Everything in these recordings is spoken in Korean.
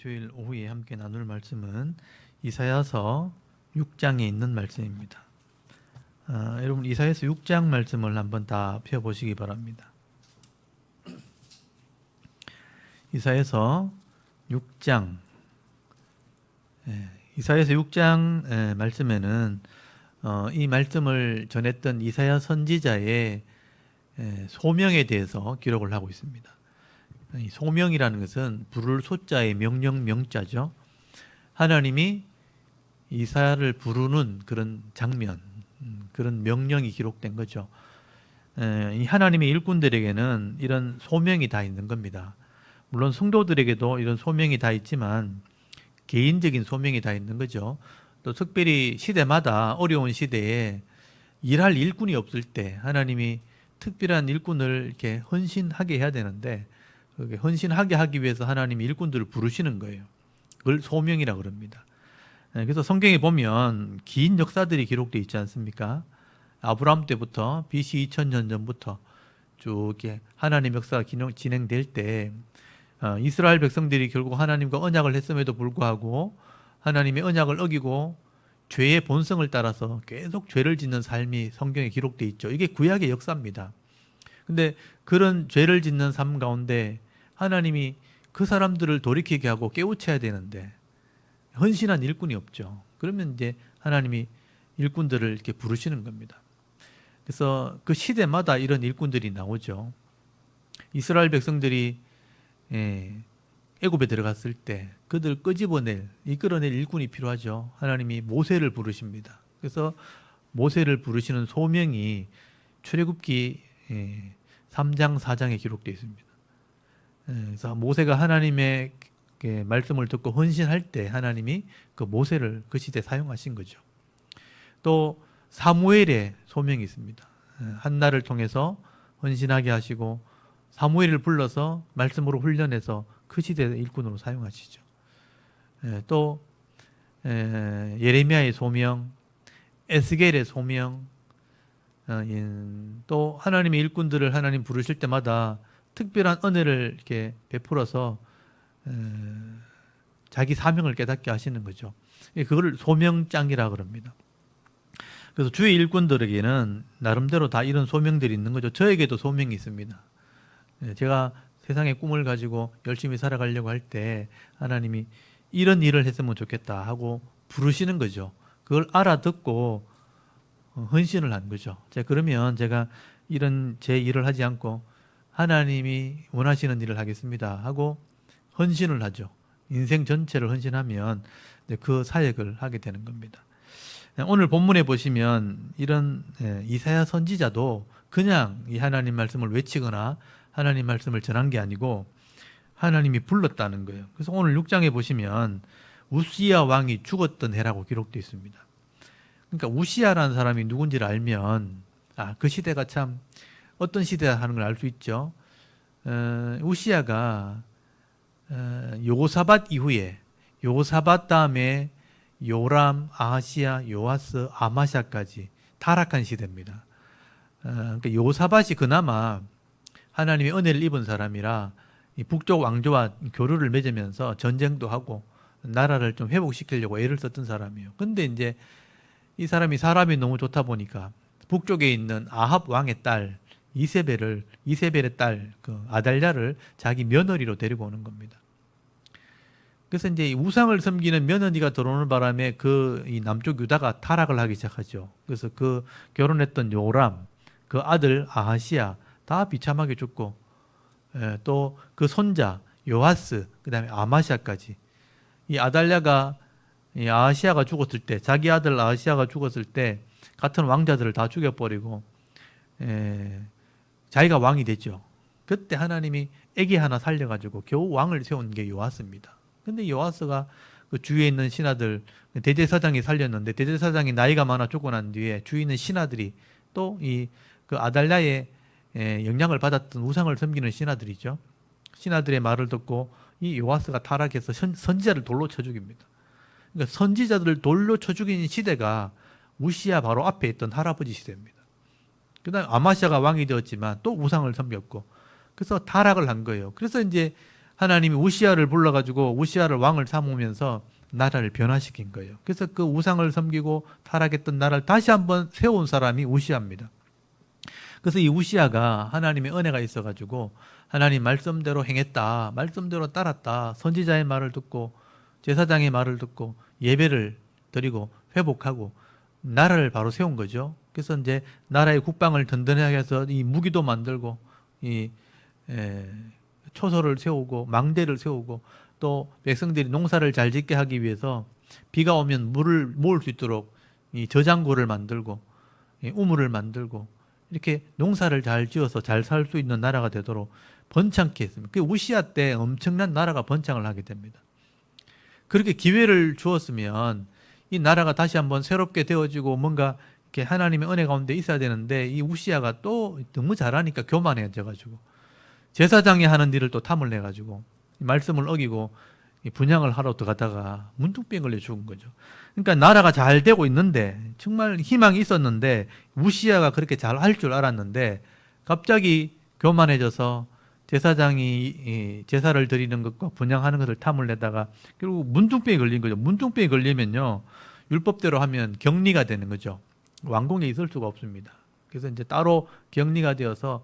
주일 오후에 함께 나눌 말씀은 이사야서 6장에 있는 말씀입니다. 여러분 이사야서 6장 말씀을 한번 다 펴보시기 바랍니다. 이사야서 6장 이사야서 6장 말씀에는 이 말씀을 전했던 이사야 선지자의 소명에 대해서 기록을 하고 있습니다. 이 소명이라는 것은 부를 소자의 명령 명자죠. 하나님이 이사야를 부르는 그런 장면, 그런 명령이 기록된 거죠. 이 하나님의 일꾼들에게는 이런 소명이 다 있는 겁니다. 물론 성도들에게도 이런 소명이 다 있지만 개인적인 소명이 다 있는 거죠. 또 특별히 시대마다 어려운 시대에 일할 일꾼이 없을 때 하나님이 특별한 일꾼을 이렇게 헌신하게 해야 되는데 그렇게 헌신하게 하기 위해서 하나님이 일꾼들을 부르시는 거예요. 그걸 소명이라고 그럽니다. 그래서 성경에 보면 긴 역사들이 기록되어 있지 않습니까? 아브라함 때부터 BC 2000년 전부터 쭉 이렇게 하나님 역사가 진행될 때 이스라엘 백성들이 결국 하나님과 언약을 했음에도 불구하고 하나님의 언약을 어기고 죄의 본성을 따라서 계속 죄를 짓는 삶이 성경에 기록되어 있죠. 이게 구약의 역사입니다. 근데 그런 죄를 짓는 삶 가운데 하나님이 그 사람들을 돌이키게 하고 깨우쳐야 되는데 헌신한 일꾼이 없죠. 그러면 이제 하나님이 일꾼들을 이렇게 부르시는 겁니다. 그래서 그 시대마다 이런 일꾼들이 나오죠. 이스라엘 백성들이 애굽에 들어갔을 때 그들 이끌어낼 일꾼이 필요하죠. 하나님이 모세를 부르십니다. 그래서 모세를 부르시는 소명이 출애굽기 3장 4장에 기록되어 있습니다. 그래서 모세가 하나님의 말씀을 듣고 헌신할 때 하나님이 그 모세를 그 시대에 사용하신 거죠. 또 사무엘의 소명이 있습니다. 한나를 통해서 헌신하게 하시고 사무엘을 불러서 말씀으로 훈련해서 그 시대의 일꾼으로 사용하시죠. 또 예레미야의 소명, 에스겔의 소명, 또 하나님의 일꾼들을 하나님 부르실 때마다 특별한 은혜를 이렇게 베풀어서 자기 사명을 깨닫게 하시는 거죠. 그걸 소명장이라 그럽니다. 그래서 주의 일꾼들에게는 나름대로 다 이런 소명들이 있는 거죠. 저에게도 소명이 있습니다. 제가 세상의 꿈을 가지고 열심히 살아가려고 할 때 하나님이 이런 일을 했으면 좋겠다 하고 부르시는 거죠. 그걸 알아듣고 헌신을 한 거죠. 그러면 제가 이런 제 일을 하지 않고 하나님이 원하시는 일을 하겠습니다 하고 헌신을 하죠. 인생 전체를 헌신하면 그 사역을 하게 되는 겁니다. 오늘 본문에 보시면 이런 이사야 선지자도 그냥 이 하나님 말씀을 외치거나 하나님 말씀을 전한 게 아니고 하나님이 불렀다는 거예요. 그래서 오늘 6장에 보시면 우시야 왕이 죽었던 해라고 기록되어 있습니다. 그러니까 우시야라는 사람이 누군지를 알면 그 시대가 참 어떤 시대다 하는 걸 알 수 있죠. 우시야가 여호사밧 이후에 여호사밧 다음에 요람, 아하시야, 요아스, 아마샤까지 타락한 시대입니다. 그러니까 여호사밧이 그나마 하나님의 은혜를 입은 사람이라 이 북쪽 왕조와 교류를 맺으면서 전쟁도 하고 나라를 좀 회복시키려고 애를 썼던 사람이에요. 근데 이제 이 사람이 너무 좋다 보니까 북쪽에 있는 아합 왕의 딸 이세벨의 딸 그 아달랴를 자기 며느리로 데리고 오는 겁니다. 그래서 이제 우상을 섬기는 며느리가 들어오는 바람에 이 남쪽 유다가 타락을 하기 시작하죠. 그래서 그 결혼했던 요람, 그 아들 아하시야 다 비참하게 죽고 또 그 손자 요아스, 그다음에 아마샤까지 이 아달랴가 이 아하시야가 죽었을 때 자기 아들 아하시야가 죽었을 때 같은 왕자들을 다 죽여버리고 자기가 왕이 됐죠. 그때 하나님이 아기 하나 살려가지고 겨우 왕을 세운 게 요아스입니다. 근데 요아스가 그 주위에 있는 신하들 대제사장이 살렸는데 대제사장이 나이가 많아 죽고 난 뒤에 주위에 있는 신하들이 또 그 아달랴의 영향을 받았던 우상을 섬기는 신하들이죠. 신하들의 말을 듣고 이 요아스가 타락해서 선지자를 돌로 쳐 죽입니다. 그러니까 선지자들을 돌로 쳐 죽이는 시대가 우시야 바로 앞에 있던 할아버지 시대입니다. 그 다음에 아마샤가 왕이 되었지만 또 우상을 섬겼고 그래서 타락을 한 거예요. 그래서 이제 하나님이 우시아를 불러가지고 우시아를 왕을 삼으면서 나라를 변화시킨 거예요. 그래서 그 우상을 섬기고 타락했던 나라를 다시 한번 세운 사람이 우시아입니다. 그래서 이 우시아가 하나님의 은혜가 있어가지고 하나님 말씀대로 행했다, 말씀대로 따랐다, 선지자의 말을 듣고 제사장의 말을 듣고 예배를 드리고 회복하고 나라를 바로 세운 거죠. 그래서 이제 나라의 국방을 든든하게 해서 이 무기도 만들고 이 초소를 세우고 망대를 세우고 또 백성들이 농사를 잘 짓게 하기 위해서 비가 오면 물을 모을 수 있도록 이 저장고를 만들고 우물을 만들고 이렇게 농사를 잘 지어서 잘 살 수 있는 나라가 되도록 번창케 했습니다. 그 우시아 때 엄청난 나라가 번창을 하게 됩니다. 그렇게 기회를 주었으면 이 나라가 다시 한번 새롭게 되어지고 뭔가 이렇게 하나님의 은혜 가운데 있어야 되는데 이 우시아가 또 너무 잘하니까 교만해져가지고 제사장이 하는 일을 또 탐을 내가지고 말씀을 어기고 분향을 하러 들어가다가 문둥병 걸려 죽은 거죠. 그러니까 나라가 잘 되고 있는데 정말 희망이 있었는데 우시아가 그렇게 잘 할 줄 알았는데 갑자기 교만해져서 제사장이 제사를 드리는 것과 분향하는 것을 탐을 내다가 결국 문둥병이 걸린 거죠. 문둥병이 걸리면요 율법대로 하면 격리가 되는 거죠. 왕궁에 있을 수가 없습니다. 그래서 이제 따로 격리가 되어서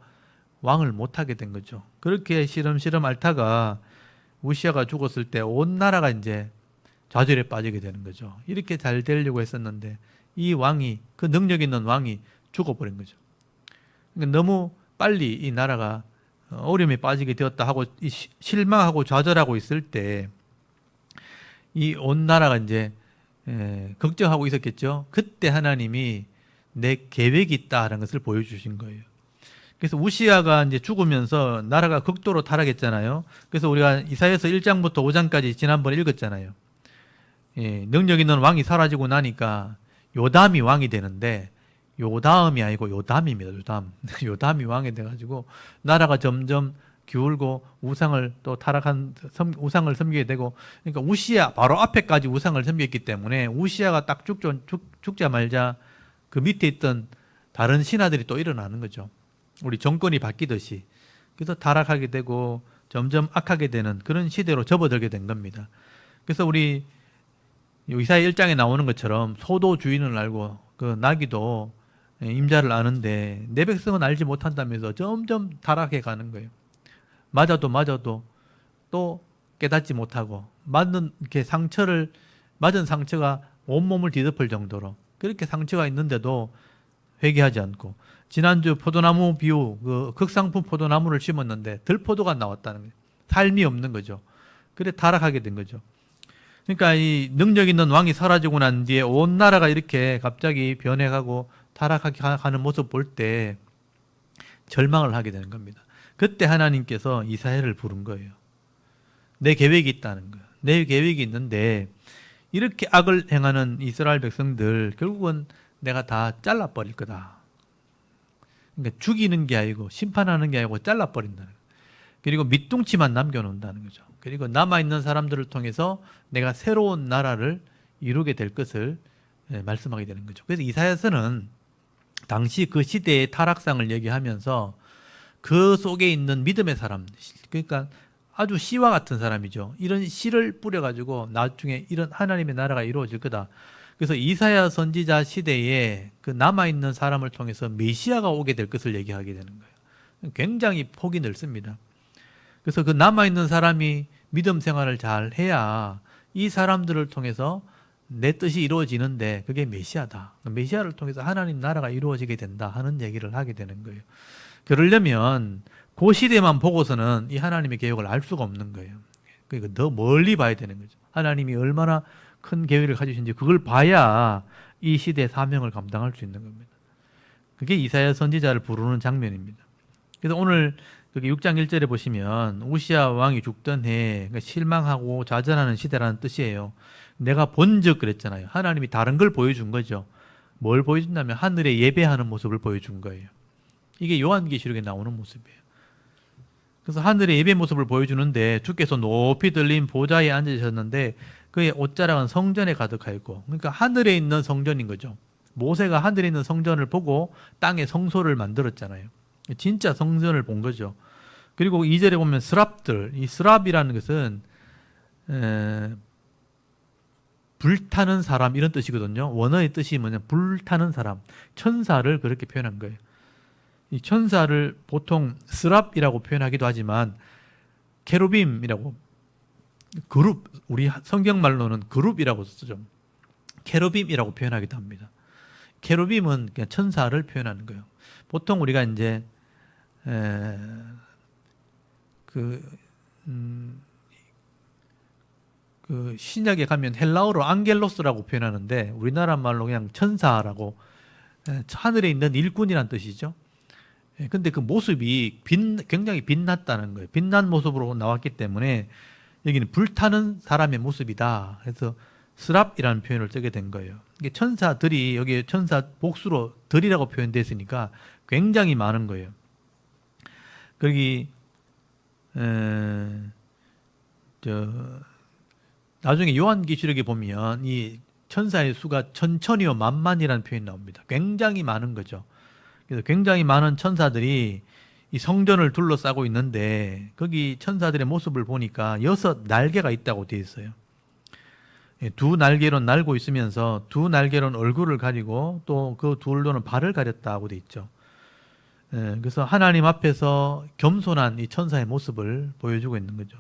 왕을 못하게 된 거죠. 그렇게 시름시름 앓다가 우시아가 죽었을 때 온 나라가 이제 좌절에 빠지게 되는 거죠. 이렇게 잘 되려고 했었는데 이 왕이 그 능력 있는 왕이 죽어버린 거죠. 그러니까 너무 빨리 이 나라가 어려움에 빠지게 되었다 하고 실망하고 좌절하고 있을 때 이 온 나라가 이제 걱정하고 있었겠죠. 그때 하나님이 내 계획이 있다라는 것을 보여주신 거예요. 그래서 우시아가 이제 죽으면서 나라가 극도로 타락했잖아요. 그래서 우리가 이사야서 1장부터 5장까지 지난번에 읽었잖아요. 능력 있는 왕이 사라지고 나니까 요담이 왕이 되는데 요다음이 아니고 요담입니다. 요담. 요담이 왕이 돼가지고 나라가 점점 기울고 우상을 또 타락한 우상을 섬기게 되고 그러니까 우시아 바로 앞에까지 우상을 섬겼기 때문에 우시아가 딱 죽자마자 그 밑에 있던 다른 신하들이 또 일어나는 거죠. 우리 정권이 바뀌듯이. 그래서 타락하게 되고 점점 악하게 되는 그런 시대로 접어들게 된 겁니다. 그래서 우리 이사야 1장에 나오는 것처럼 소도 주인을 알고 그 나귀도 임자를 아는데 내 백성은 알지 못한다면서 점점 타락해 가는 거예요. 맞아도 또 깨닫지 못하고 맞은 상처가 온몸을 뒤덮을 정도로 그렇게 상처가 있는데도 회개하지 않고 지난주 포도나무 비유 그 극상품 포도나무를 심었는데 들포도가 나왔다는 거예요. 삶이 없는 거죠. 그래 타락하게 된 거죠. 그러니까 이 능력 있는 왕이 사라지고 난 뒤에 온 나라가 이렇게 갑자기 변해가고 타락하게 하는 모습 볼 때 절망을 하게 되는 겁니다. 그때 하나님께서 이사야를 부른 거예요. 내 계획이 있다는 거예요. 내 계획이 있는데 이렇게 악을 행하는 이스라엘 백성들 결국은 내가 다 잘라버릴 거다. 그러니까 죽이는 게 아니고 심판하는 게 아니고 잘라버린다는 거예요. 그리고 밑둥치만 남겨놓는다는 거죠. 그리고 남아있는 사람들을 통해서 내가 새로운 나라를 이루게 될 것을 말씀하게 되는 거죠. 그래서 이사야서는 당시 그 시대의 타락상을 얘기하면서 그 속에 있는 믿음의 사람, 그러니까 아주 씨와 같은 사람이죠. 이런 씨를 뿌려가지고 나중에 이런 하나님의 나라가 이루어질 거다. 그래서 이사야 선지자 시대에 그 남아있는 사람을 통해서 메시아가 오게 될 것을 얘기하게 되는 거예요. 굉장히 폭이 넓습니다. 그래서 그 남아있는 사람이 믿음 생활을 잘 해야 이 사람들을 통해서 내 뜻이 이루어지는데 그게 메시아다. 메시아를 통해서 하나님 나라가 이루어지게 된다 하는 얘기를 하게 되는 거예요. 그러려면 그 시대만 보고서는 이 하나님의 계획을 알 수가 없는 거예요. 그러니까 더 멀리 봐야 되는 거죠. 하나님이 얼마나 큰 계획을 가지신지 그걸 봐야 이 시대의 사명을 감당할 수 있는 겁니다. 그게 이사야 선지자를 부르는 장면입니다. 그래서 오늘 6장 1절에 보시면 우시아 왕이 죽던 해 그러니까 실망하고 좌절하는 시대라는 뜻이에요. 내가 본즉 그랬잖아요. 하나님이 다른 걸 보여준 거죠. 뭘 보여준다면 하늘에 예배하는 모습을 보여준 거예요. 이게 요한계시록에 나오는 모습이에요. 그래서 하늘의 예배 모습을 보여주는데 주께서 높이 들린 보좌에 앉으셨는데 그의 옷자락은 성전에 가득하였고 그러니까 하늘에 있는 성전인 거죠. 모세가 하늘에 있는 성전을 보고 땅에 성소를 만들었잖아요. 진짜 성전을 본 거죠. 그리고 2절에 보면 스랍들, 이 스랍이라는 것은 불타는 사람 이런 뜻이거든요. 원어의 뜻이 뭐냐, 불타는 사람, 천사를 그렇게 표현한 거예요. 이 천사를 보통 스랍이라고 표현하기도 하지만 케루빔이라고, 그룹, 우리 성경말로는 그룹이라고 쓰죠. 케루빔이라고 표현하기도 합니다. 케루빔은 그냥 천사를 표현하는 거예요. 보통 우리가 이제 그 신약에 가면 헬라어로 앙겔로스라고 표현하는데 우리나라 말로 그냥 천사라고, 하늘에 있는 일꾼이란 뜻이죠. 근데 그 모습이 굉장히 빛났다는 거예요. 빛난 모습으로 나왔기 때문에 여기는 불타는 사람의 모습이다. 그래서 스랍이라는 표현을 쓰게 된 거예요. 이게 천사들이, 여기 천사 복수로 들이라고 표현되어 있으니까 굉장히 많은 거예요. 거기 나중에 요한계시록에 보면 이 천사의 수가 천천히요 만만이라는 표현이 나옵니다. 굉장히 많은 거죠. 그래서 굉장히 많은 천사들이 이 성전을 둘러싸고 있는데 거기 천사들의 모습을 보니까 6 날개가 있다고 되어 있어요. 2 날개로 날고 있으면서 2 날개로는 얼굴을 가리고 또 그 둘로는 발을 가렸다고 되어 있죠. 그래서 하나님 앞에서 겸손한 이 천사의 모습을 보여주고 있는 거죠.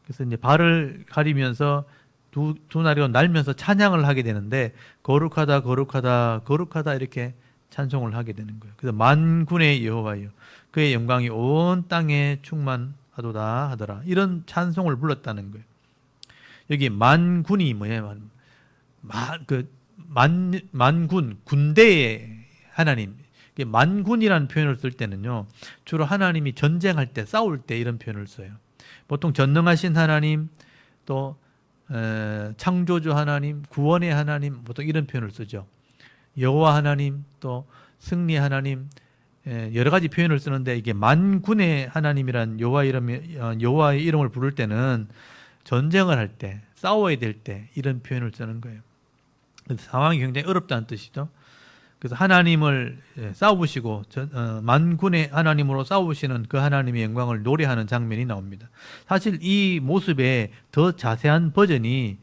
그래서 이제 발을 가리면서 두 날개로 날면서 찬양을 하게 되는데 거룩하다 거룩하다 거룩하다 이렇게 찬송을 하게 되는 거예요. 그래서 만군의 여호와여 그의 영광이 온 땅에 충만하도다 하더라. 이런 찬송을 불렀다는 거예요. 여기 만군이 뭐예요? 만군, 군대의 하나님. 만군이라는 표현을 쓸 때는요, 주로 하나님이 전쟁할 때, 싸울 때 이런 표현을 써요. 보통 전능하신 하나님, 또 창조주 하나님, 구원의 하나님, 보통 이런 표현을 쓰죠. 여호와 하나님, 또 승리 하나님, 여러 가지 표현을 쓰는데 이게 만군의 하나님이란 여호와의 이름을 부를 때는 전쟁을 할 때, 싸워야 될 때 이런 표현을 쓰는 거예요. 상황이 굉장히 어렵다는 뜻이죠. 그래서 하나님을 싸우시고 만군의 하나님으로 싸우시는 그 하나님의 영광을 노래하는 장면이 나옵니다. 사실 이 모습의 더 자세한 버전이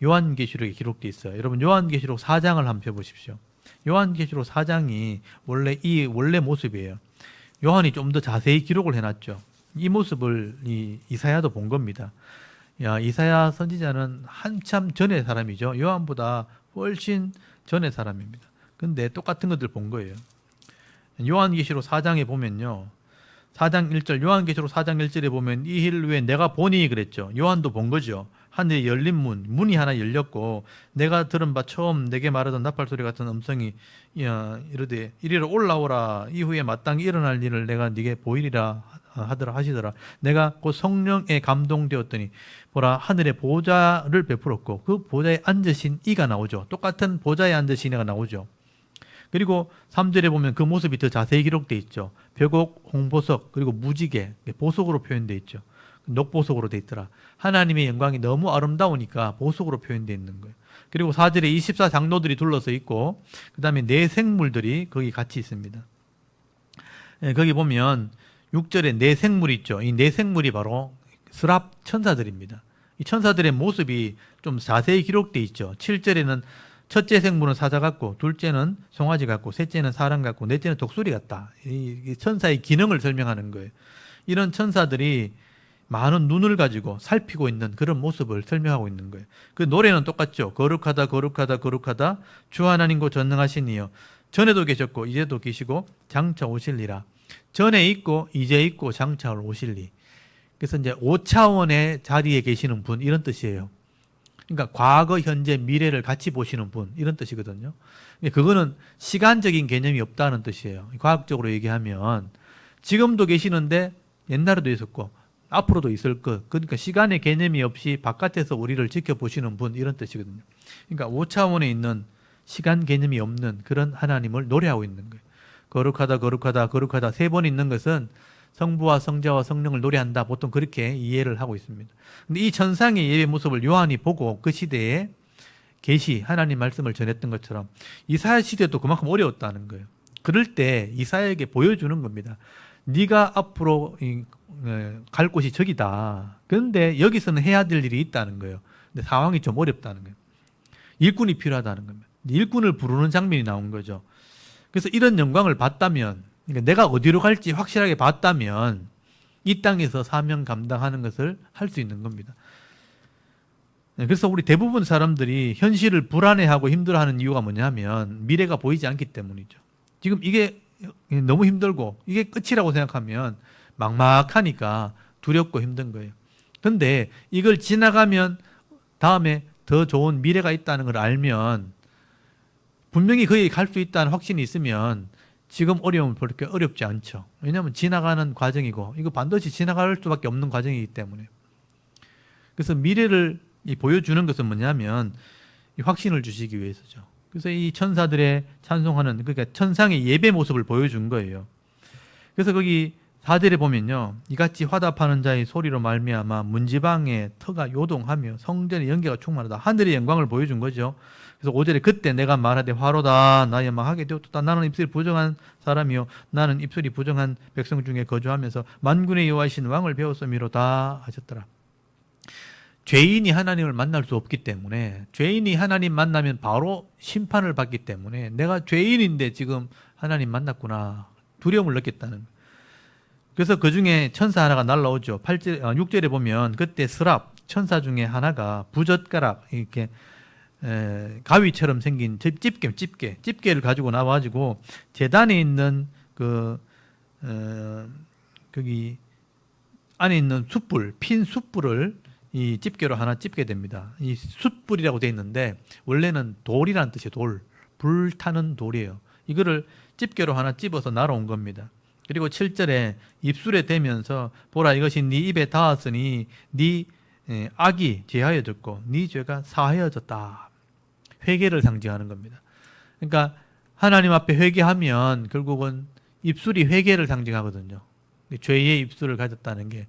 요한계시록에 기록되어 있어요. 여러분 요한계시록 4장을 한번 펴보십시오. 요한계시록 4장이 원래 모습이에요. 요한이 좀 더 자세히 기록을 해놨죠. 이 모습을 이사야도 본 겁니다. 이사야 선지자는 한참 전의 사람이죠. 요한보다 훨씬 전의 사람입니다. 근데 똑같은 것들 본 거예요. 요한계시록 4장에 보면요. 4장 1절, 요한계시록 4장 1절에 보면 이 일 후에 내가 보니 그랬죠. 요한도 본 거죠. 하늘에 열린 문이 하나 열렸고 내가 들은 바 처음 내게 말하던 나팔소리 같은 음성이 이르되 이리로 올라오라. 이후에 마땅히 일어날 일을 내가 네게 보이리라 하시더라. 내가 곧 성령에 감동되었더니 보라 하늘에 보좌를 베풀었고 그 보좌에 앉으신 이가 나오죠. 똑같은 보좌에 앉으신 이가 나오죠. 그리고 3절에 보면 그 모습이 더 자세히 기록되어 있죠. 벽옥, 홍보석, 그리고 무지개, 보석으로 표현되어 있죠. 녹보석으로 되어 있더라. 하나님의 영광이 너무 아름다우니까 보석으로 표현되어 있는 거예요. 그리고 4절에 24장로들이 둘러서 있고 그 다음에 네 생물들이 거기 같이 있습니다. 거기 보면 6절에 네 생물이 있죠. 이 네 생물이 바로 스랍 천사들입니다. 이 천사들의 모습이 좀 자세히 기록되어 있죠. 7절에는 첫째 생물은 사자 같고 둘째는 송아지 같고 셋째는 사람 같고 넷째는 독수리 같다. 이 천사의 기능을 설명하는 거예요. 이런 천사들이 많은 눈을 가지고 살피고 있는 그런 모습을 설명하고 있는 거예요. 그 노래는 똑같죠. 거룩하다 거룩하다 거룩하다 주 하나님고 전능하신 이여 전에도 계셨고 이제도 계시고 장차 오실리라. 전에 있고 이제 있고 장차 오실리. 그래서 이제 5차원의 자리에 계시는 분 이런 뜻이에요. 그러니까 과거, 현재, 미래를 같이 보시는 분 이런 뜻이거든요. 그거는 시간적인 개념이 없다는 뜻이에요. 과학적으로 얘기하면 지금도 계시는데 옛날에도 있었고 앞으로도 있을 것. 그러니까 시간의 개념이 없이 바깥에서 우리를 지켜보시는 분 이런 뜻이거든요. 그러니까 5차원에 있는 시간 개념이 없는 그런 하나님을 노래하고 있는 거예요. 거룩하다 거룩하다 거룩하다 3번 있는 것은 성부와 성자와 성령을 노래한다. 보통 그렇게 이해를 하고 있습니다. 근데 이 천상의 예배 모습을 요한이 보고 그 시대에 계시 하나님 말씀을 전했던 것처럼 이사야 시대도 그만큼 어려웠다는 거예요. 그럴 때 이사야에게 보여주는 겁니다. 네가 앞으로 갈 곳이 저기다. 그런데 여기서는 해야 될 일이 있다는 거예요. 근데 상황이 좀 어렵다는 거예요. 일꾼이 필요하다는 겁니다. 일꾼을 부르는 장면이 나온 거죠. 그래서 이런 영광을 봤다면, 그러니까 내가 어디로 갈지 확실하게 봤다면 이 땅에서 사명 감당하는 것을 할 수 있는 겁니다. 그래서 우리 대부분 사람들이 현실을 불안해하고 힘들어하는 이유가 뭐냐면 미래가 보이지 않기 때문이죠. 지금 이게 너무 힘들고 이게 끝이라고 생각하면 막막하니까 두렵고 힘든 거예요. 근데 이걸 지나가면 다음에 더 좋은 미래가 있다는 걸 알면, 분명히 거기 갈 수 있다는 확신이 있으면 지금 어려움은 그렇게 어렵지 않죠. 왜냐하면 지나가는 과정이고 이거 반드시 지나갈 수밖에 없는 과정이기 때문에. 그래서 미래를 보여주는 것은 뭐냐면 이 확신을 주시기 위해서죠. 그래서 이 천사들의 찬송하는, 그러니까 천상의 예배 모습을 보여준 거예요. 그래서 거기 4절에 보면요, 이같이 화답하는 자의 소리로 말미암아 문지방의 터가 요동하며 성전의 연기가 충만하다. 하늘의 영광을 보여준 거죠. 그래서 5절에 그때 내가 말하되 화로다 나의 망하게 되었다. 나는 입술이 부정한 사람이요 나는 입술이 부정한 백성 중에 거주하면서 만군의 여호와이신 왕을 배웠음이로다 하셨더라. 죄인이 하나님을 만날 수 없기 때문에, 죄인이 하나님 만나면 바로 심판을 받기 때문에 내가 죄인인데 지금 하나님 만났구나 두려움을 느꼈다는 거예요. 그래서 그 중에 천사 하나가 날라오죠. 6절에 보면 그때 스랍 천사 중에 하나가 부젓가락 이렇게 가위처럼 생긴 집게를 가지고 나와가지고 제단에 있는 거기 안에 있는 숯불, 핀 숯불을 이 집게로 하나 집게 됩니다. 이 숯불이라고 되어 있는데 원래는 돌이라는 뜻이에요. 불타는 돌이에요. 이거를 집게로 하나 집어서 날아온 겁니다. 그리고 7절에 입술에 대면서 보라 이것이 네 입에 닿았으니 네 악이 제하여졌고 네 죄가 사하여졌다. 회개를 상징하는 겁니다. 그러니까 하나님 앞에 회개하면 결국은 입술이 회개를 상징하거든요. 죄의 입술을 가졌다는 게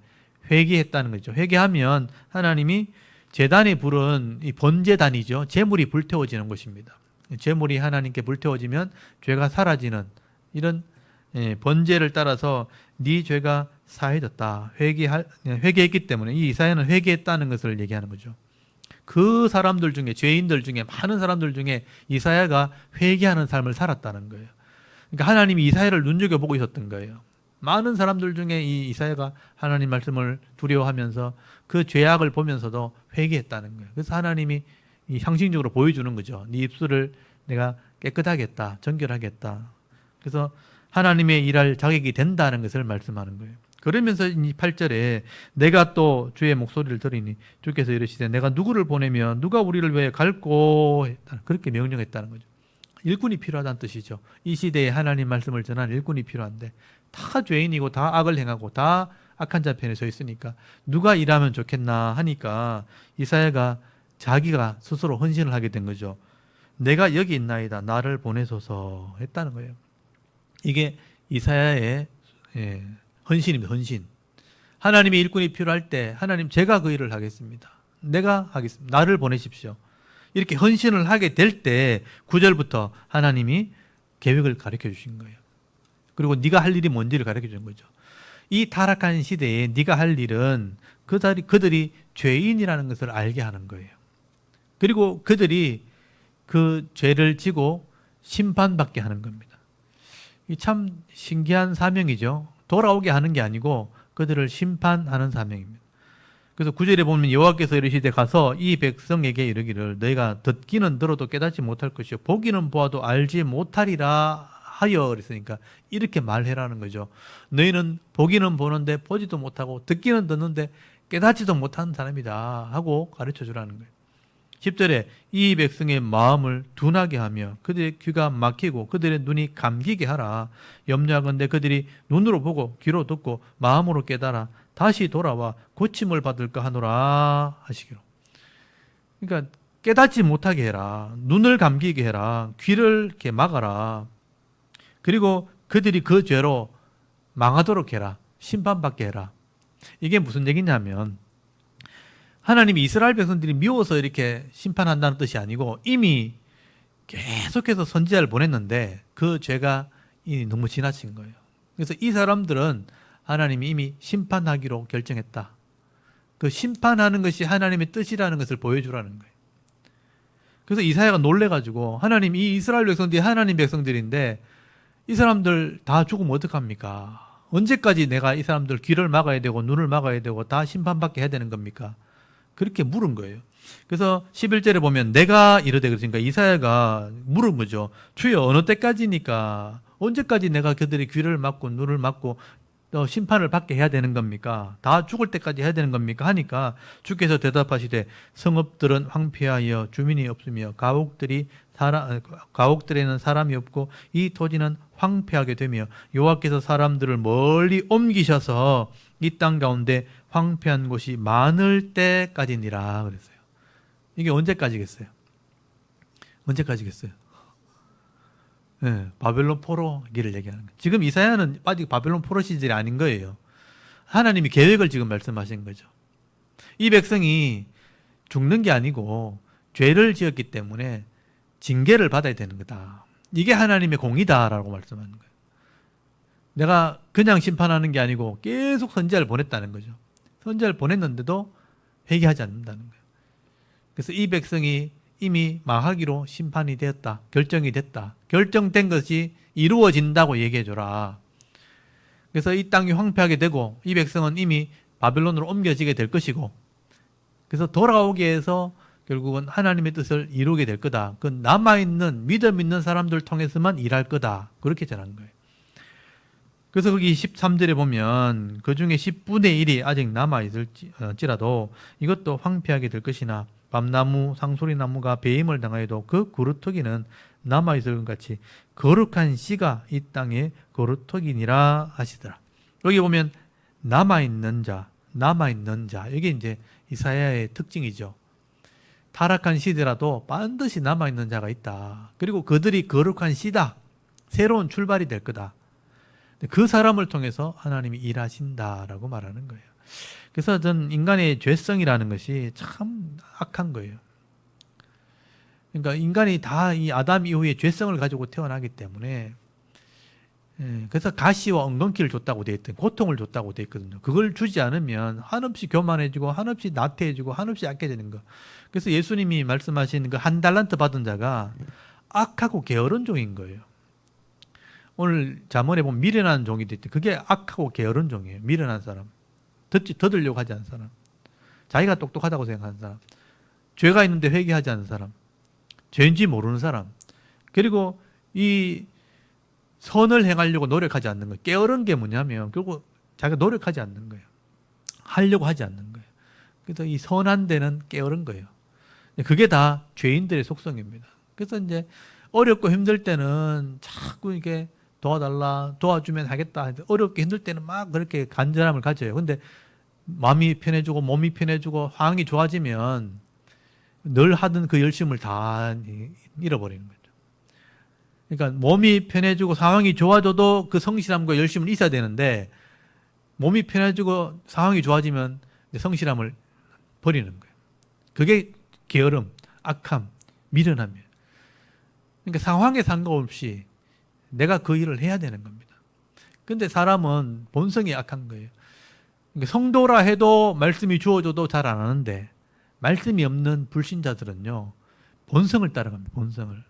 회개했다는 거죠. 회개하면 하나님이 제단이 부른 이 번제단이죠. 제물이 불태워지는 것입니다. 제물이 하나님께 불태워지면 죄가 사라지는 이런 번제를 따라서 네 죄가 사해졌다. 회개했기 때문에 이 이사야는 회개했다는 것을 얘기하는 거죠. 그 사람들 중에, 죄인들 중에, 많은 사람들 중에 이사야가 회개하는 삶을 살았다는 거예요. 그러니까 하나님이 이사야를 눈여겨보고 있었던 거예요. 많은 사람들 중에 이 이사야가 하나님 말씀을 두려워하면서 그 죄악을 보면서도 회개했다는 거예요. 그래서 하나님이 이 상징적으로 보여주는 거죠. 네 입술을 내가 깨끗하겠다, 정결하겠다. 그래서 하나님의 일할 자격이 된다는 것을 말씀하는 거예요. 그러면서 이 8절에 내가 또 주의 목소리를 들으니 주께서 이르시되 내가 누구를 보내면 누가 우리를 위해 갈고 했다. 그렇게 명령했다는 거죠. 일꾼이 필요하다는 뜻이죠. 이 시대에 하나님 말씀을 전하는 일꾼이 필요한데 다 죄인이고 다 악을 행하고 다 악한 자 편에 서 있으니까 누가 일하면 좋겠나 하니까 이사야가 자기가 스스로 헌신을 하게 된 거죠. 내가 여기 있나이다 나를 보내소서 했다는 거예요. 이게 이사야의 헌신입니다. 헌신. 하나님의 일꾼이 필요할 때 하나님 제가 그 일을 하겠습니다. 내가 하겠습니다. 나를 보내십시오. 이렇게 헌신을 하게 될 때 9절부터 하나님이 계획을 가르쳐 주신 거예요. 그리고 네가 할 일이 뭔지를 가르쳐 준 거죠. 이 타락한 시대에 네가 할 일은 그들이 죄인이라는 것을 알게 하는 거예요. 그리고 그들이 그 죄를 지고 심판받게 하는 겁니다. 이 참 신기한 사명이죠. 돌아오게 하는 게 아니고 그들을 심판하는 사명입니다. 그래서 9절에 보면 여호와께서 이르시되 가서 이 백성에게 이르기를 너희가 듣기는 들어도 깨닫지 못할 것이요 보기는 보아도 알지 못하리라 하여 그랬으니까 이렇게 말해라는 거죠. 너희는 보기는 보는데 보지도 못하고 듣기는 듣는데 깨닫지도 못하는 사람이다 하고 가르쳐 주라는 거예요. 10절에 이 백성의 마음을 둔하게 하며 그들의 귀가 막히고 그들의 눈이 감기게 하라. 염려하건대 그들이 눈으로 보고 귀로 듣고 마음으로 깨달아 다시 돌아와 고침을 받을까 하노라 하시기로. 그러니까 깨닫지 못하게 해라. 눈을 감기게 해라. 귀를 이렇게 막아라. 그리고 그들이 그 죄로 망하도록 해라. 심판받게 해라. 이게 무슨 얘기냐면 하나님이 이스라엘 백성들이 미워서 이렇게 심판한다는 뜻이 아니고 이미 계속해서 선지자를 보냈는데 그 죄가 너무 지나친 거예요. 그래서 이 사람들은 하나님이 이미 심판하기로 결정했다. 그 심판하는 것이 하나님의 뜻이라는 것을 보여주라는 거예요. 그래서 이사야가 놀래가지고 하나님, 이 이스라엘 백성들이 하나님 백성들인데 이 사람들 다 죽으면 어떡합니까? 언제까지 내가 이 사람들 귀를 막아야 되고 눈을 막아야 되고 다 심판받게 해야 되는 겁니까? 그렇게 물은 거예요. 그래서 11절에 보면 내가 이르되, 그러니까 이사야가 물은 거죠. 주여, 어느 때까지니까, 언제까지 내가 그들의 귀를 막고 눈을 막고 심판을 받게 해야 되는 겁니까? 다 죽을 때까지 해야 되는 겁니까? 하니까 주께서 대답하시되 성읍들은 황폐하여 주민이 없으며 가옥들에는 사람이 없고 이 토지는 황폐하게 되며 여호와께서 사람들을 멀리 옮기셔서 이 땅 가운데 황폐한 곳이 많을 때까지니라 그랬어요. 이게 언제까지겠어요? 언제까지겠어요? 네, 바벨론 포로기를 얘기하는 거예요. 지금 이사야는 아직 바벨론 포로 시절이 아닌 거예요. 하나님이 계획을 지금 말씀하신 거죠. 이 백성이 죽는 게 아니고 죄를 지었기 때문에 징계를 받아야 되는 거다. 이게 하나님의 공이다라고 말씀하는 거예요. 내가 그냥 심판하는 게 아니고 계속 선지자를 보냈다는 거죠. 선지자를 보냈는데도 회개하지 않는다는 거예요. 그래서 이 백성이 이미 망하기로 심판이 되었다. 결정이 됐다. 결정된 것이 이루어진다고 얘기해줘라. 그래서 이 땅이 황폐하게 되고 이 백성은 이미 바벨론으로 옮겨지게 될 것이고, 그래서 돌아오게 해서 결국은 하나님의 뜻을 이루게 될 거다. 그 남아있는 믿음 있는 사람들 통해서만 일할 거다. 그렇게 전한 거예요. 그래서 거기 13절에 보면 그 중에 10분의 1이 아직 남아있을지라도 이것도 황폐하게 될 것이나 밤나무, 상소리나무가 배임을 당하여도 그 그루터기는 남아있을 것 같이 거룩한 씨가 이 땅에 거루터기니라 하시더라. 여기 보면 남아있는 자, 이게 이제 이사야의 특징이죠. 타락한 시대라도 반드시 남아있는 자가 있다. 그리고 그들이 거룩한 씨다. 새로운 출발이 될 거다. 그 사람을 통해서 하나님이 일하신다라고 말하는 거예요. 그래서 전 인간의 죄성이라는 것이 참 악한 거예요. 그러니까 인간이 다 이 아담 이후에 죄성을 가지고 태어나기 때문에, 그래서 가시와 엉겅퀴를 줬다고 돼 있든 고통을 줬다고 돼 있거든요. 그걸 주지 않으면 한없이 교만해지고 한없이 나태해지고 한없이 약해지는 거. 그래서 예수님이 말씀하신 그 한 달란트 받은 자가 악하고 게으른 종인 거예요. 오늘 잠언에 보면 미련한 종이 있대. 그게 악하고 게으른 종이에요. 미련한 사람. 더들려고 하지 않는 사람. 자기가 똑똑하다고 생각하는 사람. 죄가 있는데 회개하지 않는 사람. 죄인지 모르는 사람. 그리고 이 선을 행하려고 노력하지 않는 거예요. 게으른 게 뭐냐면 결국 자기가 노력하지 않는 거예요. 하려고 하지 않는 거예요. 그래서 이 선한 데는 게으른 거예요. 그게 다 죄인들의 속성입니다. 그래서 이제 어렵고 힘들 때는 자꾸 이게 도와달라, 도와주면 하겠다. 어렵게 힘들 때는 막 그렇게 간절함을 가져요. 근데 마음이 편해지고 몸이 편해지고 상황이 좋아지면 늘 하던 그 열심을 다 잃어버리는 거죠. 그러니까 몸이 편해지고 상황이 좋아져도 그 성실함과 열심은 있어야 되는데, 몸이 편해지고 상황이 좋아지면 성실함을 버리는 거예요. 그게 게으름, 악함, 미련함이에요. 그러니까 상황에 상관없이 내가 그 일을 해야 되는 겁니다. 근데 사람은 본성이 악한 거예요. 그러니까 성도라 해도 말씀이 주어져도 잘 안 하는데, 말씀이 없는 불신자들은요, 본성을 따라갑니다. 본성을.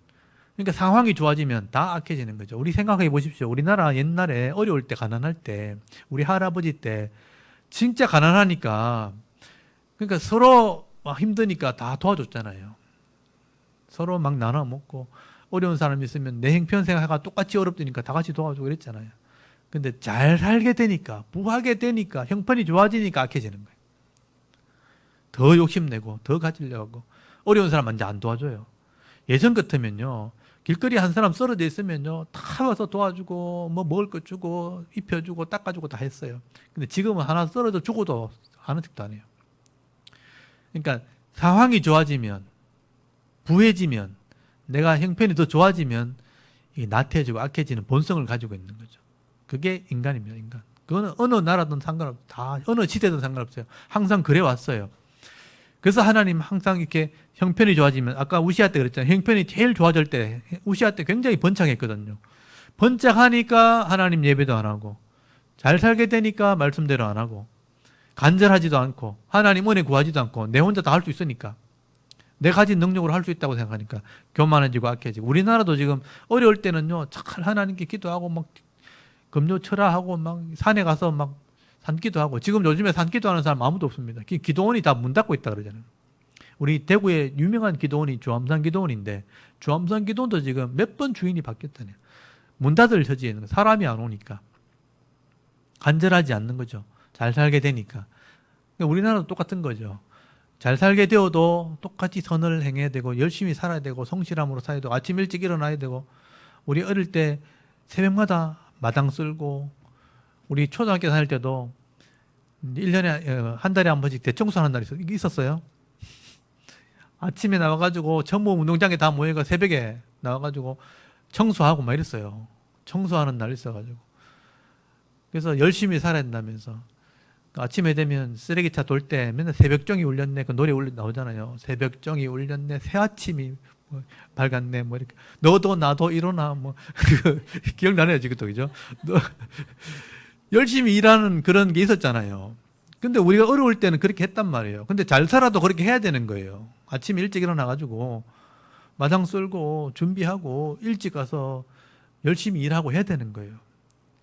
그러니까 상황이 좋아지면 다 악해지는 거죠. 우리 생각해 보십시오. 우리나라 옛날에 어려울 때, 가난할 때, 우리 할아버지 때 진짜 가난하니까, 그러니까 서로 막 힘드니까 다 도와줬잖아요. 서로 막 나눠 먹고, 어려운 사람 있으면 내 형편생활가 똑같이 어렵다니까 다 같이 도와주고 그랬잖아요. 근데 잘 살게 되니까, 부하게 되니까, 형편이 좋아지니까 악해지는 거예요. 더 욕심내고 더 가지려고 하고, 어려운 사람 완전 안 도와줘요. 예전 같으면요, 길거리 한 사람 쓰러져 있으면요, 다 와서 도와주고 뭐 먹을 거 주고 입혀주고 닦아주고 다 했어요. 근데 지금은 하나 쓰러져 죽어도 하는 척도 안 해요. 그러니까 상황이 좋아지면, 부해지면, 내가 형편이 더 좋아지면 이게 나태해지고 악해지는 본성을 가지고 있는 거죠. 그게 인간입니다. 인간. 그거는 어느 나라든 상관없어요. 다 어느 시대든 상관없어요. 항상 그래 왔어요. 그래서 하나님 항상 이렇게 형편이 좋아지면, 아까 우시아 때 그랬잖아요. 형편이 제일 좋아질 때, 우시아 때 굉장히 번창했거든요. 번짝하니까 하나님 예배도 안 하고, 잘 살게 되니까 말씀대로 안 하고, 간절하지도 않고, 하나님 은혜 구하지도 않고, 내 혼자 다 할 수 있으니까, 내 가진 능력으로 할 수 있다고 생각하니까 교만해지고 악해지고. 우리나라도 지금 어려울 때는요, 참 하나님께 기도하고 막 금요 철화하고 막 산에 가서 막 산기도 하고. 지금 요즘에 산기도 하는 사람 아무도 없습니다. 기도원이 다 문 닫고 있다 그러잖아요. 우리 대구에 유명한 기도원이 주암산 기도원인데, 주암산 기도원도 지금 몇 번 주인이 바뀌었다네요. 문 닫을 처지에 있는 거. 사람이 안 오니까. 간절하지 않는 거죠. 잘 살게 되니까. 우리나라도 똑같은 거죠. 잘 살게 되어도 똑같이 선을 행해야 되고, 열심히 살아야 되고, 성실함으로 살아야 되고, 아침 일찍 일어나야 되고. 우리 어릴 때 새벽마다 마당 쓸고, 우리 초등학교 다닐 때도 1년에 한 달에 한 번씩 대청소하는 날이 있었어요. 아침에 나와가지고 전부 운동장에 다 모여가 새벽에 나와가지고 청소하고 막 이랬어요. 청소하는 날이 있어가지고. 그래서 열심히 살아야 된다면서. 아침에 되면 쓰레기차 돌 때 맨날 새벽종이 울렸네, 그 노래 나오잖아요. 새벽종이 울렸네, 새아침이 뭐 밝았네, 뭐 이렇게. 너도 나도 일어나, 뭐 기억나네요 지금도. 그죠? 열심히 일하는 그런 게 있었잖아요. 근데 우리가 어려울 때는 그렇게 했단 말이에요. 근데 잘 살아도 그렇게 해야 되는 거예요. 아침 일찍 일어나가지고 마당 쓸고 준비하고 일찍 가서 열심히 일하고 해야 되는 거예요.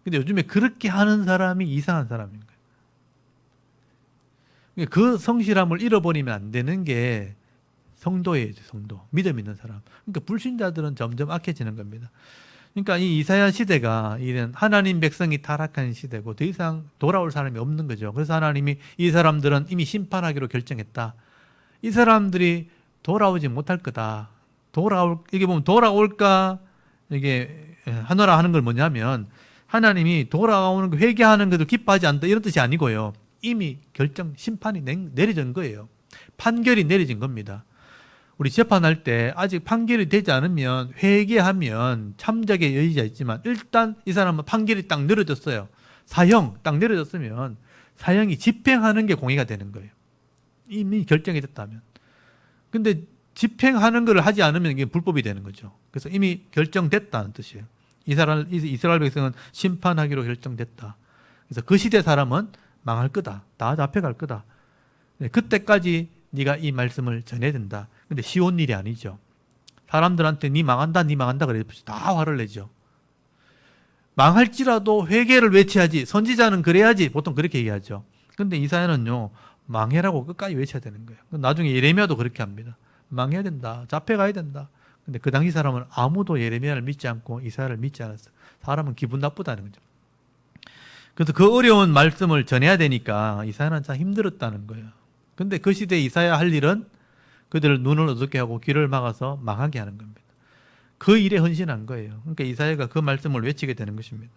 근데 요즘에 그렇게 하는 사람이 이상한 사람인 거예요. 그 성실함을 잃어버리면 안 되는 게 성도예요, 성도. 믿음 있는 사람. 그러니까 불신자들은 점점 악해지는 겁니다. 그러니까 이 이사야 시대가 이런 하나님 백성이 타락한 시대고 더 이상 돌아올 사람이 없는 거죠. 그래서 하나님이 이 사람들은 이미 심판하기로 결정했다. 이 사람들이 돌아오지 못할 거다. 이게 보면 돌아올까, 이게 하노라 하는 걸 뭐냐면, 하나님이 돌아오는 거, 회개하는 것도 기뻐하지 않다, 이런 뜻이 아니고요. 이미 심판이 내려진 거예요. 판결이 내려진 겁니다. 우리 재판할 때 아직 판결이 되지 않으면 회개하면 참작의 여지가 있지만, 일단 이 사람은 판결이 딱 내려졌어요. 사형 딱 내려졌으면 사형이 집행하는 게 공의가 되는 거예요. 이미 결정이 됐다면. 근데 집행하는 걸 하지 않으면 이게 불법이 되는 거죠. 그래서 이미 결정됐다는 뜻이에요. 이스라엘 백성은 심판하기로 결정됐다. 그래서 그 시대 사람은 망할 거다. 다 잡혀갈 거다. 그때까지 네가 이 말씀을 전해야 된다. 근데 쉬운 일이 아니죠. 사람들한테 네 망한다 그래서 다 화를 내죠. 망할지라도 회개를 외쳐야지, 선지자는 그래야지, 보통 그렇게 얘기하죠. 근데 이사야는요, 망해라고 끝까지 외쳐야 되는 거예요. 나중에 예레미야도 그렇게 합니다. 망해야 된다, 잡혀가야 된다. 근데 그 당시 사람은 아무도 예레미야를 믿지 않고 이사야를 믿지 않았어요. 사람은 기분 나쁘다는 거죠. 그래서 그 어려운 말씀을 전해야 되니까 이사야는 참 힘들었다는 거예요. 근데 그 시대에 이사야 할 일은 그들을 눈을 어둡게 하고 귀를 막아서 망하게 하는 겁니다. 그 일에 헌신한 거예요. 그러니까 이사야가 그 말씀을 외치게 되는 것입니다.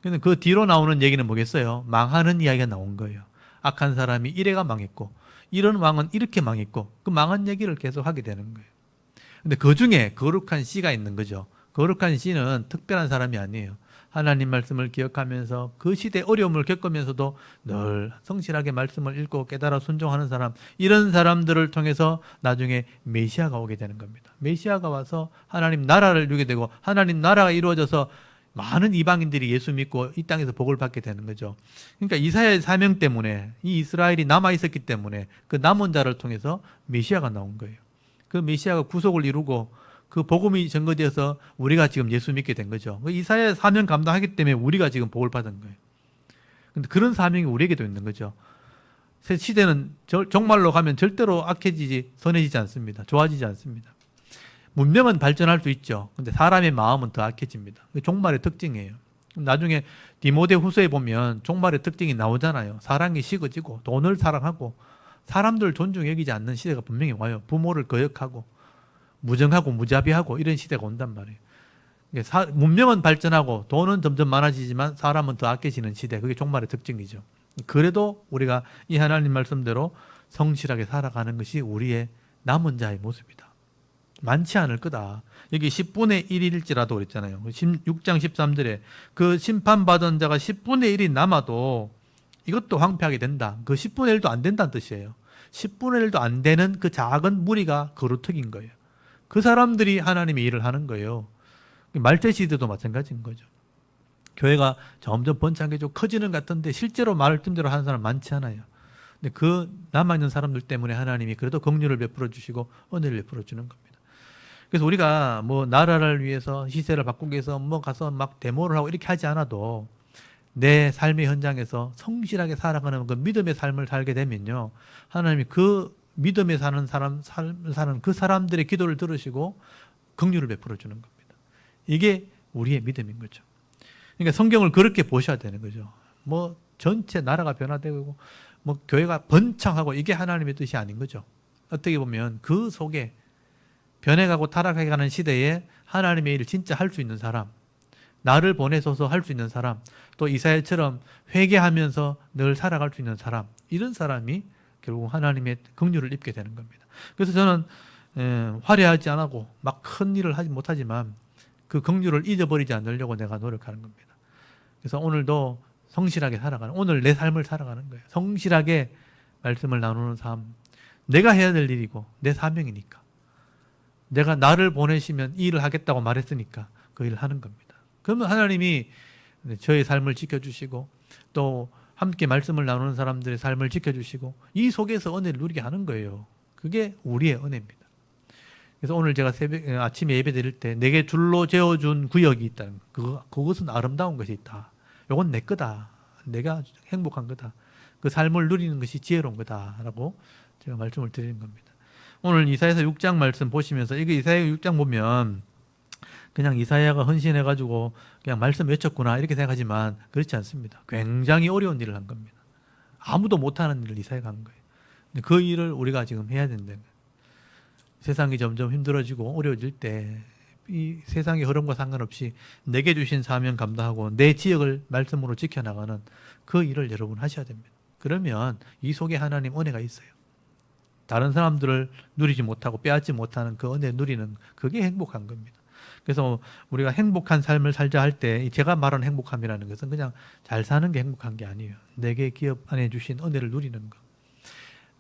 근데 그 뒤로 나오는 얘기는 뭐겠어요? 망하는 이야기가 나온 거예요. 악한 사람이 이래가 망했고, 이런 왕은 이렇게 망했고, 그 망한 얘기를 계속 하게 되는 거예요. 근데 그 중에 거룩한 씨가 있는 거죠. 거룩한 씨는 특별한 사람이 아니에요. 하나님 말씀을 기억하면서 그 시대 어려움을 겪으면서도 늘 성실하게 말씀을 읽고 깨달아 순종하는 사람, 이런 사람들을 통해서 나중에 메시아가 오게 되는 겁니다. 메시아가 와서 하나님 나라를 이루게 되고, 하나님 나라가 이루어져서 많은 이방인들이 예수 믿고 이 땅에서 복을 받게 되는 거죠. 그러니까 이사야의 사명 때문에, 이 이스라엘이 남아 있었기 때문에 그 남은 자를 통해서 메시아가 나온 거예요. 그 메시아가 구속을 이루고 그 복음이 증거되어서 우리가 지금 예수 믿게 된 거죠. 이사야의 사명 감당하기 때문에 우리가 지금 복을 받은 거예요. 근데 그런 사명이 우리에게도 있는 거죠. 새 시대는 종말로 가면 절대로 악해지지, 선해지지 않습니다. 좋아지지 않습니다. 문명은 발전할 수 있죠. 근데 사람의 마음은 더 악해집니다. 그게 종말의 특징이에요. 나중에 디모데 후서에 보면 종말의 특징이 나오잖아요. 사랑이 식어지고 돈을 사랑하고 사람들 존중 여기지 않는 시대가 분명히 와요. 부모를 거역하고 무정하고 무자비하고 이런 시대가 온단 말이에요. 문명은 발전하고 돈은 점점 많아지지만 사람은 더 악해지는 시대, 그게 종말의 특징이죠. 그래도 우리가 이 하나님 말씀대로 성실하게 살아가는 것이 우리의 남은 자의 모습이다. 많지 않을 거다. 여기 10분의 1일지라도 그랬잖아요. 6장 13절에 그 심판받은 자가 10분의 1이 남아도 이것도 황폐하게 된다. 그 10분의 1도 안 된다는 뜻이에요. 10분의 1도 안 되는 그 작은 무리가 거루턱인 거예요. 그 사람들이 하나님의 일을 하는 거예요. 말제 시대도 마찬가지인 거죠. 교회가 점점 번창하게 좀 커지는 것 같은데 실제로 말을 뜻대로 하는 사람 많지 않아요. 근데 그 남아있는 사람들 때문에 하나님이 그래도 긍휼을 베풀어 주시고 은혜를 베풀어 주는 겁니다. 그래서 우리가 뭐 나라를 위해서 시세를 바꾸기 위해서 뭐 가서 막 데모를 하고 이렇게 하지 않아도 내 삶의 현장에서 성실하게 살아가는 그 믿음의 삶을 살게 되면요, 하나님이 그 믿음에 사는 삶을 사는 그 사람들의 기도를 들으시고 긍휼을 베풀어 주는 겁니다. 이게 우리의 믿음인 거죠. 그러니까 성경을 그렇게 보셔야 되는 거죠. 뭐 전체 나라가 변화되고 뭐 교회가 번창하고 이게 하나님의 뜻이 아닌 거죠. 어떻게 보면 그 속에 변해가고 타락해가는 시대에 하나님의 일을 진짜 할 수 있는 사람, 나를 보내소서 할 수 있는 사람, 또 이사야처럼 회개하면서 늘 살아갈 수 있는 사람, 이런 사람이 결국 하나님의 긍휼을 입게 되는 겁니다. 그래서 저는 화려하지 않고 막 큰 일을 하지 못하지만 그 긍휼을 잊어버리지 않으려고 내가 노력하는 겁니다. 그래서 오늘도 성실하게 살아가는, 오늘 내 삶을 살아가는 거예요. 성실하게 말씀을 나누는 삶, 내가 해야 될 일이고 내 사명이니까, 내가 나를 보내시면 이 일을 하겠다고 말했으니까 그 일을 하는 겁니다. 그러면 하나님이 저의 삶을 지켜주시고 또 함께 말씀을 나누는 사람들의 삶을 지켜주시고 이 속에서 은혜를 누리게 하는 거예요. 그게 우리의 은혜입니다. 그래서 오늘 제가 아침에 예배 드릴 때 내게 줄로 재어준 구역이 있다는 거, 그것은 아름다운 것이 있다. 이건 내 거다. 내가 행복한 거다. 그 삶을 누리는 것이 지혜로운 거다라고 제가 말씀을 드리는 겁니다. 오늘 이사야서 6장 말씀 보시면서, 이거 이사야 6장 보면 그냥 이사야가 헌신해가지고 그냥 말씀 외쳤구나 이렇게 생각하지만 그렇지 않습니다. 굉장히 어려운 일을 한 겁니다. 아무도 못하는 일을 이사야가 한 거예요. 근데 그 일을 우리가 지금 해야 된다는 거예요. 세상이 점점 힘들어지고 어려워질 때 이 세상의 흐름과 상관없이 내게 주신 사명 감당하고 내 지역을 말씀으로 지켜나가는 그 일을 여러분 하셔야 됩니다. 그러면 이 속에 하나님 은혜가 있어요. 다른 사람들을 누리지 못하고 빼앗지 못하는 그 은혜 누리는, 그게 행복한 겁니다. 그래서 우리가 행복한 삶을 살자 할 때 제가 말하는 행복함이라는 것은 그냥 잘 사는 게 행복한 게 아니에요. 내게 기업 안에 주신 은혜를 누리는 것.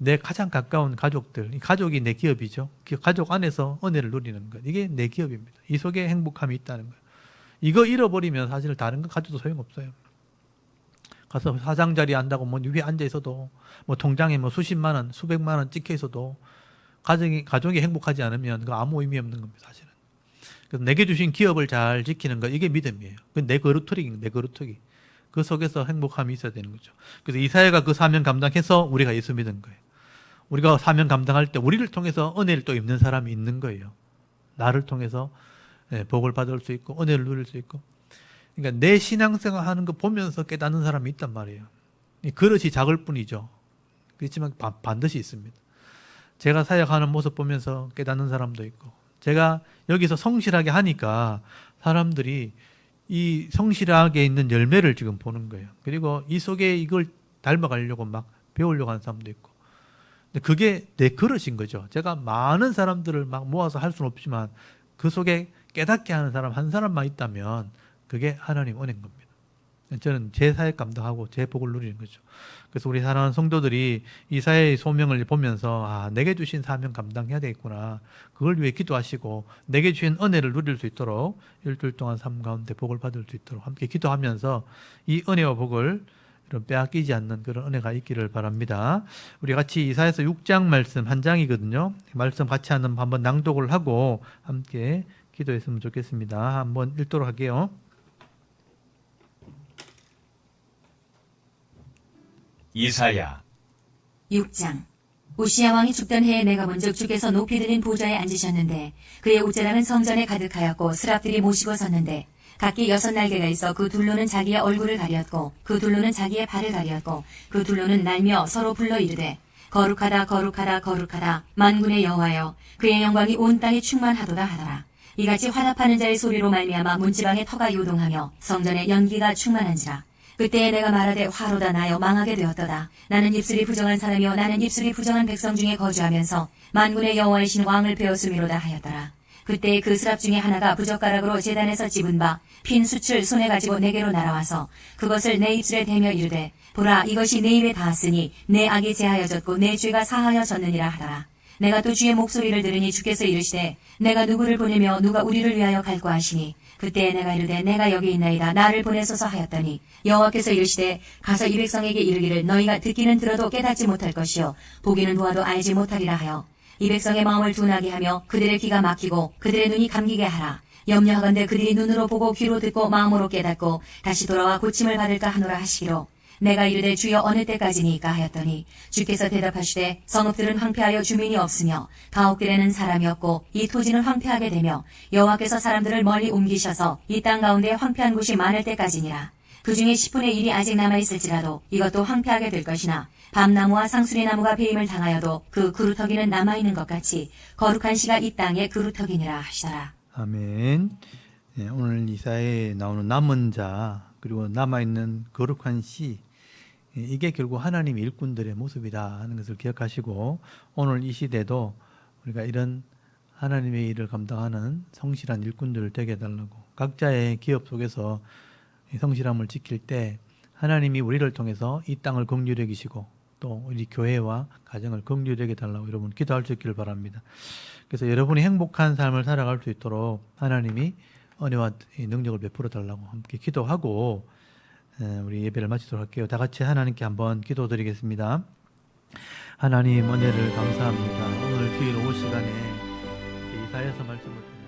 내 가장 가까운 가족들, 이 가족이 내 기업이죠. 가족 안에서 은혜를 누리는 것. 이게 내 기업입니다. 이 속에 행복함이 있다는 거예요. 이거 잃어버리면 사실 다른 거 가져도 소용없어요. 가서 사장 자리에 앉다고 뭐 위에 앉아 있어도, 뭐 통장에 뭐 수십만 원, 수백만 원 찍혀 있어도 가족이 행복하지 않으면 그 아무 의미 없는 겁니다, 사실은. 그래서 내게 주신 기업을 잘 지키는 것, 이게 믿음이에요. 내 거루터기, 내 거루터기. 그 속에서 행복함이 있어야 되는 거죠. 그래서 이사야가 그 사명 감당해서 우리가 예수 믿은 거예요. 우리가 사명 감당할 때 우리를 통해서 은혜를 또 입는 사람이 있는 거예요. 나를 통해서 복을 받을 수 있고 은혜를 누릴 수 있고. 그러니까 내 신앙생활 하는 거 보면서 깨닫는 사람이 있단 말이에요. 그릇이 작을 뿐이죠. 그렇지만 반드시 있습니다. 제가 사역하는 모습 보면서 깨닫는 사람도 있고, 제가 여기서 성실하게 하니까 사람들이 이 성실하게 있는 열매를 지금 보는 거예요. 그리고 이 속에 이걸 닮아가려고 막 배우려고 하는 사람도 있고. 근데 그게 내 그릇인 거죠. 제가 많은 사람들을 막 모아서 할 수는 없지만 그 속에 깨닫게 하는 사람 한 사람만 있다면 그게 하나님 은혜인 겁니다. 저는 제 사역 감당하고 제 복을 누리는 거죠. 그래서 우리 사랑하는 성도들이 이사야의 소명을 보면서 내게 주신 사명 감당해야 되겠구나. 그걸 위해 기도하시고 내게 주신 은혜를 누릴 수 있도록 일주일 동안 삶 가운데 복을 받을 수 있도록 함께 기도하면서 이 은혜와 복을 빼앗기지 않는 그런 은혜가 있기를 바랍니다. 우리 같이 이사야서 6장 말씀 한 장이거든요. 말씀 같이 한번 낭독을 하고 함께 기도했으면 좋겠습니다. 한번 읽도록 할게요. 이사야 6장. 우시야 왕이 죽던 해에 내가 먼저 주께서 높이 드린 보좌에 앉으셨는데 그의 우째랑은 성전에 가득하였고 스랍들이 모시고 섰는데 각기 6날개가 있어 그 둘로는 자기의 얼굴을 가렸고 그 둘로는 자기의 발을 가렸고 그 둘로는 날며 서로 불러 이르되 거룩하다 거룩하다 거룩하다 만군의 여호와여, 그의 영광이 온 땅에 충만하도다 하더라. 이같이 화답하는 자의 소리로 말미암아 문지방에 터가 요동하며 성전에 연기가 충만한지라. 그때에 내가 말하되 화로다 나여 망하게 되었도다. 나는 입술이 부정한 사람이요 나는 입술이 부정한 백성 중에 거주하면서 만군의 여호와이신 왕을 배웠음이로다 하였더라. 그때 그 스랍 중에 하나가 부젓가락으로 제단에서 집은 바 핀 숯을 손에 가지고 내게로 날아와서 그것을 내 입술에 대며 이르되 보라, 이것이 내 입에 닿았으니 내 악이 제하여졌고 내 죄가 사하여졌느니라 하더라. 내가 또 주의 목소리를 들으니 주께서 이르시되 내가 누구를 보내며 누가 우리를 위하여 갈까 하시니 그때 내가 이르되 내가 여기 있나이다 나를 보내소서 하였더니 여호와께서 이르시되 가서 이 백성에게 이르기를 너희가 듣기는 들어도 깨닫지 못할 것이요 보기는 보아도 알지 못하리라 하여 이 백성의 마음을 둔하게 하며 그들의 귀가 막히고 그들의 눈이 감기게 하라. 염려하건대 그들이 눈으로 보고 귀로 듣고 마음으로 깨닫고 다시 돌아와 고침을 받을까 하노라 하시기로 내가 이르되 주여 어느 때까지니까 하였더니 주께서 대답하시되 성읍들은 황폐하여 주민이 없으며 가옥들에는 사람이 없고 이 토지는 황폐하게 되며 여호와께서 사람들을 멀리 옮기셔서 이 땅 가운데 황폐한 곳이 많을 때까지니라. 그 중에 10분의 1이 아직 남아있을지라도 이것도 황폐하게 될 것이나 밤나무와 상수리나무가 배임을 당하여도 그 그루터기는 남아있는 것 같이 거룩한 씨가 이 땅의 그루터기니라 하시더라. 아멘. 네, 오늘 이사야에 나오는 남은 자 그리고 남아있는 거룩한 씨 이게 결국 하나님 일꾼들의 모습이다 하는 것을 기억하시고 오늘 이 시대도 우리가 이런 하나님의 일을 감당하는 성실한 일꾼들을 되게 해달라고 각자의 기업 속에서 이 성실함을 지킬 때 하나님이 우리를 통해서 이 땅을 긍휼히 여기시고 또 우리 교회와 가정을 긍휼히 여겨 달라고 여러분 기도할 수 있기를 바랍니다. 그래서 여러분이 행복한 삶을 살아갈 수 있도록 하나님이 은혜와 능력을 베풀어 달라고 함께 기도하고 우리 예배를 마치도록 할게요. 다 같이 하나님께 한번 기도드리겠습니다. 하나님 은혜를 감사합니다. 오늘 주일 오후 시간에 이사야서 말씀을